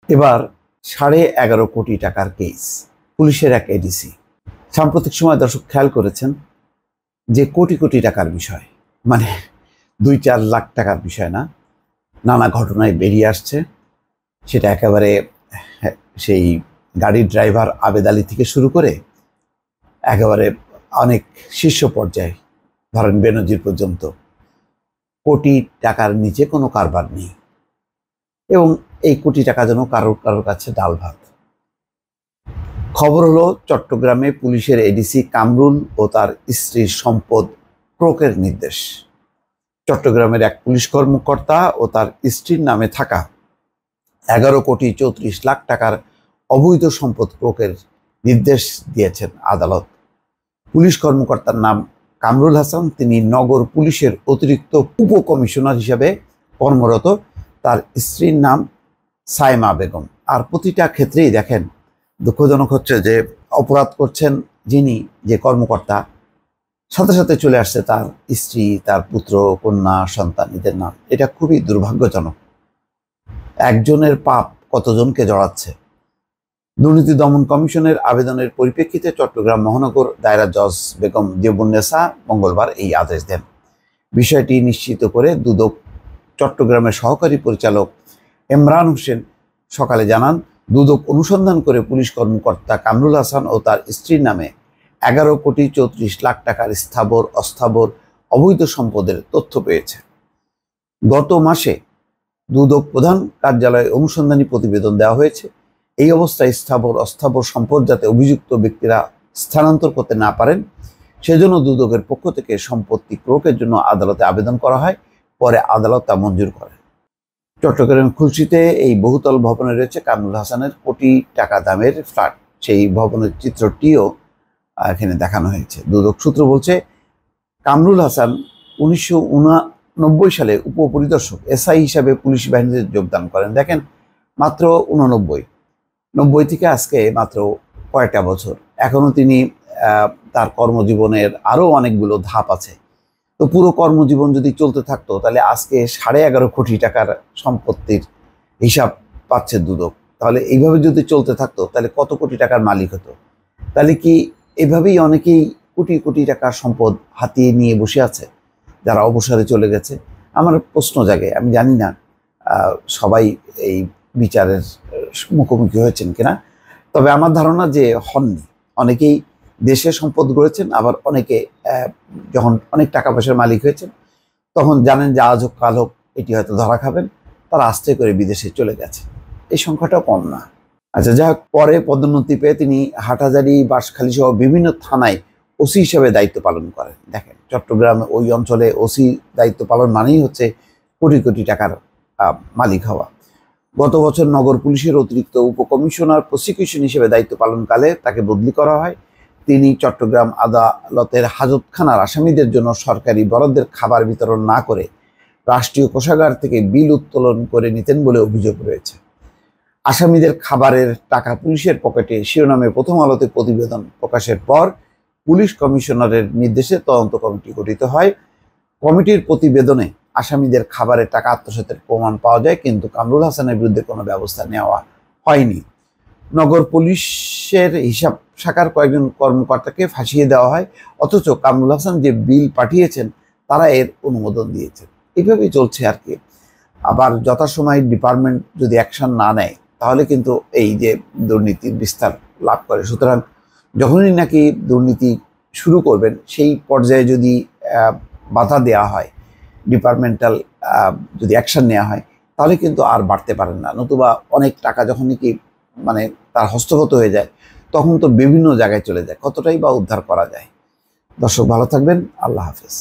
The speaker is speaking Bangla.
এবার 11.5 কোটি টাকার কেস, পুলিশের এক এডিসি। সাম্প্রতিক সময় দর্শক খেয়াল করেছেন যে কোটি কোটি টাকার বিষয়, মানে 2-4 লাখ টাকার বিষয় না, নানা ঘটনায় বেরিয়ে আসছে। সেটা একেবারে সেই গাড়ির ড্রাইভার আবেদ আলী থেকে শুরু করে একেবারে অনেক শীর্ষ পর্যায়ে, ধরেন বেনজির পর্যন্ত, কোটি টাকার নিচে কোনো কারবার নেই। এবং এই কোটি টাকা যেন কারোর কাছে ডাল ভাত। খবর হলো, চট্টগ্রামে পুলিশের এডিসি কামরুল ও তার স্ত্রীর সম্পদ ক্রোকের নির্দেশ। চট্টগ্রামের এক পুলিশ কর্মকর্তা ও তার স্ত্রীর নামে থাকা 11.34 কোটি টাকার অবৈধ সম্পদ ক্রোকের নির্দেশ দিয়েছেন আদালত। পুলিশ কর্মকর্তার নাম কামরুল হাসান, তিনি নগর পুলিশের অতিরিক্ত উপকমিশনার হিসেবে কর্মরত। তার স্ত্রীর নাম সাইমা বেগম। আর প্রতিটা ক্ষেত্রেই দেখেন, দুঃখজনক হচ্ছে যে অপরাধ করছেন যিনি, যে কর্মকর্তা, সাথে সাথে চলে আসছে তার স্ত্রী, তার পুত্র, কন্যা, সন্তান, এদের নাম। এটা খুবই দুর্ভাগ্যজনক। একজনের পাপ কতজনকে জড়াচ্ছে। দুর্নীতি দমন কমিশনের আবেদনের পরিপ্রেক্ষিতে চট্টগ্রাম মহানগর দায়রা জজ বেগম জেবুন্নেসা মঙ্গলবার এই আদেশ দেন। বিষয়টি নিশ্চিত করে দুদক চট্টগ্রামের সহকারী পরিচালক ইমরান হোসেন সকালে জানান, দুদক অনুসন্ধান করে পুলিশ কর্মকর্তা কামরুল হাসান ও তার স্ত্রীর নামে 11.34 কোটি টাকার স্থাবর অস্থাবর অবৈধ সম্পদের তথ্য পেয়েছে। গত মাসে দুদক প্রধান কার্যালয়ে অনুসন্ধানী প্রতিবেদন দেওয়া হয়েছে। এই অবস্থায় স্থাবর অস্থাবর সম্পদ যাতে অভিযুক্ত ব্যক্তিরা স্থানান্তর করতে না পারেন, সেজন্য দুদকের পক্ষ থেকে সম্পত্তি ক্রোকের জন্য আদালতে আবেদন করা হয়। পরে আদালত তা মঞ্জুর করে। চট্টগ্রাম খুলশীতে এই বহুতল ভবনে রয়েছে কামরুল হাসানের কোটি টাকা দামের ফ্ল্যাট। সেই ভবনের চিত্রটিও এখানে দেখানো হয়েছে। দুদক সূত্র বলছে, কামরুল হাসান 1989 সালে উপপরিদর্শক এসআই হিসাবে পুলিশ বাহিনীতে যোগদান করেন। দেখেন, মাত্র 89 থেকে আজকে মাত্র কয়েকটা বছর। এখনো তিনি তার কর্মজীবনের আরও অনেকগুলো ধাপ আছে। তো পুরো কর্মজীবন যদি চলতে থাকতো, তাহলে আজকে 11.5 কোটি টাকার সম্পত্তির হিসাব পাচ্ছে দুদক। তাহলে এইভাবে যদি চলতে থাকতো, তাহলে কত কোটি টাকার মালিক হতো? তাহলে কি এভাবেই অনেকেই কোটি কোটি টাকার সম্পদ হাতিয়ে নিয়ে বসে আছে, যারা অবসরে চলে গেছে? আমার প্রশ্ন জাগে। আমি জানি না সবাই এই বিচারের মুখোমুখি হয়েছেন কিনা, তবে আমার ধারণা যে হননি। অনেকেই দেশে সম্পদ গড়েছেন, আবার অনেকে যখন অনেক টাকা পয়সার মালিক হয়েছেন, তখন জানেন যে আজ হোক কাল হোক এটি হয়তো ধরা খাবেন, তারা আস্তে করে বিদেশে চলে গেছে। এই সংখ্যাটাও কম না। আচ্ছা, যাই হোক, পরে পদোন্নতি পেয়ে তিনি হাটহাজারী, বাঁশখালী সহ বিভিন্ন থানায় ওসি হিসেবে দায়িত্ব পালন করেন। দেখেন, চট্টগ্রামে ওই অঞ্চলে ওসি দায়িত্ব পালন মানেই হচ্ছে কোটি কোটি টাকার মালিক হওয়া। গত বছর নগর পুলিশের অতিরিক্ত উপকমিশনার প্রসিকিউশন হিসেবে দায়িত্ব পালনকালে তাকে বদলি করা হয়। তিনি চট্টগ্রাম আদালতের হাজতখানার আসামিদের জন্য সরকারি বরাদ্দের খাবার বিতরণ না করে রাষ্ট্রীয় কোষাগার থেকে বিল উত্তোলন করে নিতেন বলে অভিযোগ রয়েছে। আসামিদের খাবারের টাকা পুলিশের পকেটে শিরোনামে প্রথম আলোতে প্রতিবেদন প্রকাশের পর পুলিশ কমিশনারের নির্দেশে তদন্ত কমিটি গঠিত হয়। কমিটির প্রতিবেদনে আসামিদের খাবারের টাকা আত্মসাতের প্রমাণ পাওয়া যায়, কিন্তু কামরুল হাসানের বিরুদ্ধে কোনো ব্যবস্থা নেওয়া হয়নি। নগর পুলিশের হিসাব শাখার কয়েকজন কর্মকর্তাকে ফাঁসিয়ে দেওয়া হয়, অথচ কামরুল হাসান যে বিল পাঠিয়েছেন তারা এর অনুমোদন দিয়েছেন। এইভাবেই চলছে আর কি। আবার যথাসময়ে ডিপার্টমেন্ট যদি অ্যাকশন না নেয়, তাহলে কিন্তু এই যে দুর্নীতির বিস্তার লাভ করে। সুতরাং যখনই নাকি দুর্নীতি শুরু করবেন, সেই পর্যায়ে যদি বাধা দেওয়া হয়, ডিপার্টমেন্টাল যদি অ্যাকশন নেওয়া হয়, তাহলে কিন্তু আর বাড়তে পারেন না। নতুবা অনেক টাকা যখন নাকি মানে তার হস্তগত হয়ে যায়, তখন তো বিভিন্ন জায়গায় চলে যায়, কতটাই বা উদ্ধার করা যায়। দর্শক, ভালো থাকবেন। আল্লাহ হাফেজ।